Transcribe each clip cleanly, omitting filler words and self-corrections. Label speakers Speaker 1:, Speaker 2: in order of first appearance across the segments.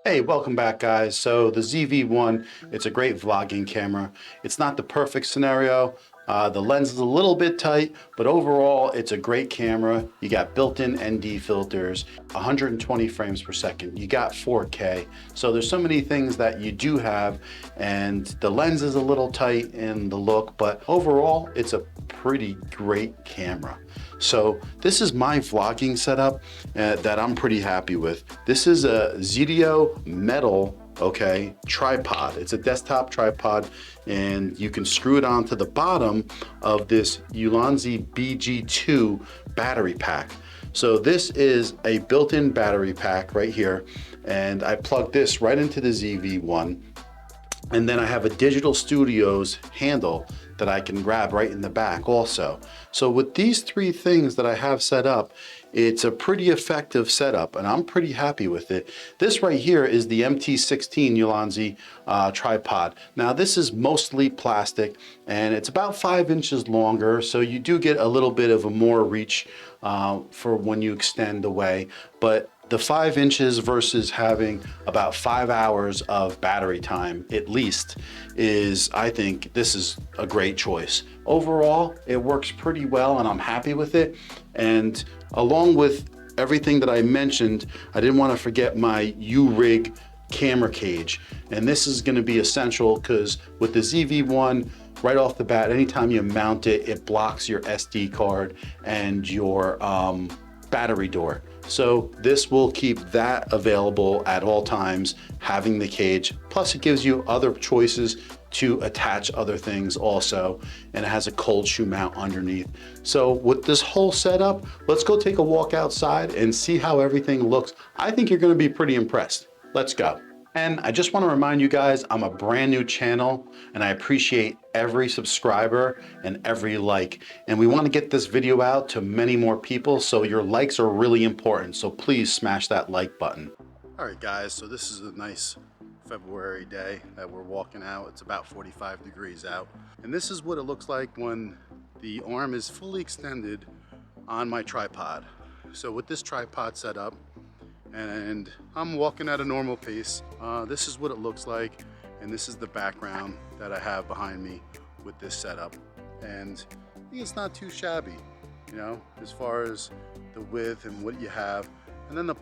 Speaker 1: Hey, welcome back guys. So the ZV-1, it's a great vlogging camera. It's not the perfect scenario. The lens is a little bit tight, but overall it's a great camera. You got built-in ND filters, 120 frames per second. You got 4K. So there's so many things that you do have, and the lens is a little tight in the look, but overall it's a pretty great camera. So this is my vlogging setup that I'm pretty happy with. This is a ZV metal, okay, tripod. It's a desktop tripod, and you can screw it onto the bottom of this ULANZI BG-2 battery pack. So this is a built-in battery pack right here, and I plug this right into the ZV-1, and then I have a Digital Studios handle that I can grab right in the back also. So with these three things that I have set up, it's a pretty effective setup, and I'm pretty happy with it. This right here is the MT16 ULANZI tripod. Now this is mostly plastic, and it's about 5 inches longer, so you do get a little bit of a more reach for when you extend away. But the 5 inches versus having about 5 hours of battery time at least is, I think this is a great choice. Overall, it works pretty well and I'm happy with it. And along with everything that I mentioned, I didn't want to forget my U-Rig camera cage. And this is going to be essential because with the ZV-1, right off the bat, anytime you mount it, it blocks your SD card and your battery door. So this will keep that available at all times, having the cage. Plus it gives you other choices to attach other things also, and it has a cold shoe mount underneath. So with this whole setup, let's go take a walk outside and see how everything looks. I think you're gonna be pretty impressed. Let's go. And I just want to remind you guys, I'm a brand new channel and I appreciate every subscriber and every like. And we want to get this video out to many more people, so your likes are really important. So please smash that like button. All right guys, so this is a nice February day that we're walking out. It's about 45 degrees out. And this is what it looks like when the arm is fully extended on my tripod. So with this tripod set up, and I'm walking at a normal pace. This is what it looks like, and this is the background that I have behind me with this setup. And I think it's not too shabby, you know, as far as the width and what you have. And then the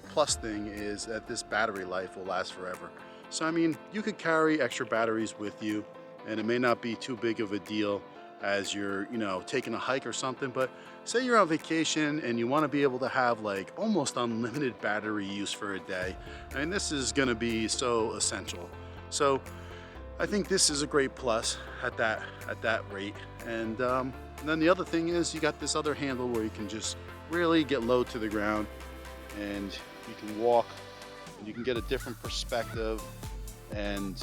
Speaker 1: plus thing is that this battery life will last forever. So I mean, you could carry extra batteries with you, and it may not be too big of a deal as you're, you know, taking a hike or something. But say you're on vacation and you want to be able to have like almost unlimited battery use for a day. I mean, this is going to be so essential. So I think this is a great plus at that rate. And then the other thing is you got this other handle where you can just really get low to the ground, and you can walk and you can get a different perspective. And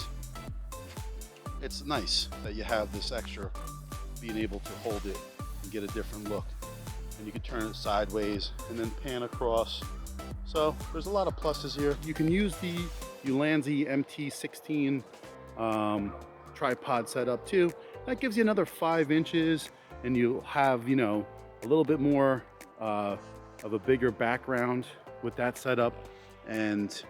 Speaker 1: it's nice that you have this extra, being able to hold it and get a different look. And you can turn it sideways and then pan across. So there's a lot of pluses here. You can use the ULANZI MT16 tripod setup too. That gives you another 5 inches, and you'll have, you know, a little bit more of a bigger background with that setup. And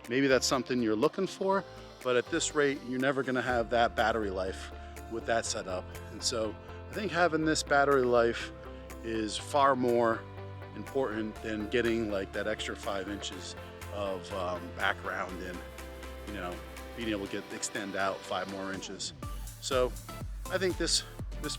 Speaker 1: maybe that's something you're looking for, but at this rate, you're never gonna have that battery life with that setup. And so I think having this battery life is far more important than getting like that extra 5 inches of background and, you know, being able to extend out 5 more inches. So I think this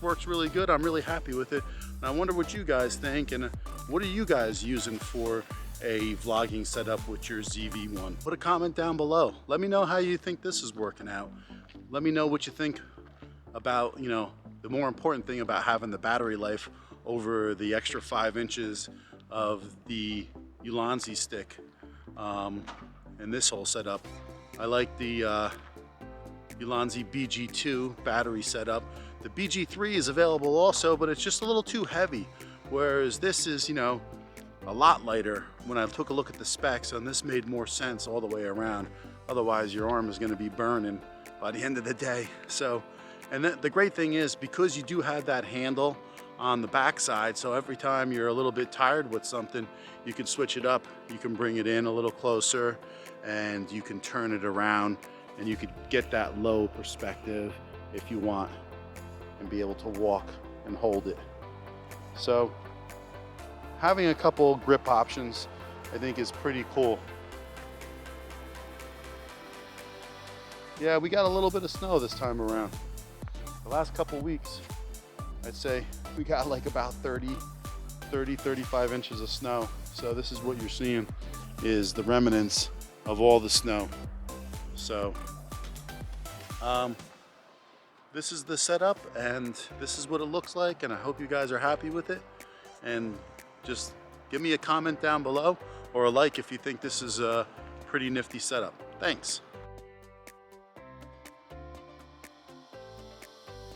Speaker 1: works really good. I'm really happy with it. And I wonder what you guys think, and what are you guys using for a vlogging setup with your ZV-1? Put a comment down below. Let me know how you think this is working out. Let me know what you think about, you know, the more important thing about having the battery life over the extra 5 inches of the ULANZI stick and this whole setup. I like the ULANZI BG-2 battery setup. The BG-3 is available also, but it's just a little too heavy, whereas this is, you know, a lot lighter when I took a look at the specs, and this made more sense all the way around. Otherwise your arm is going to be burning by the end of the day. So, and the great thing is, because you do have that handle on the back side, so every time you're a little bit tired with something, you can switch it up. You can bring it in a little closer and you can turn it around, and you could get that low perspective if you want and be able to walk and hold it. So having a couple grip options I think is pretty cool. Yeah, we got a little bit of snow this time around. The last couple weeks, I'd say we got like about 35 inches of snow. So this is what you're seeing is the remnants of all the snow. So this is the setup, and this is what it looks like, and I hope you guys are happy with it. And just give me a comment down below or a like if you think this is a pretty nifty setup. Thanks.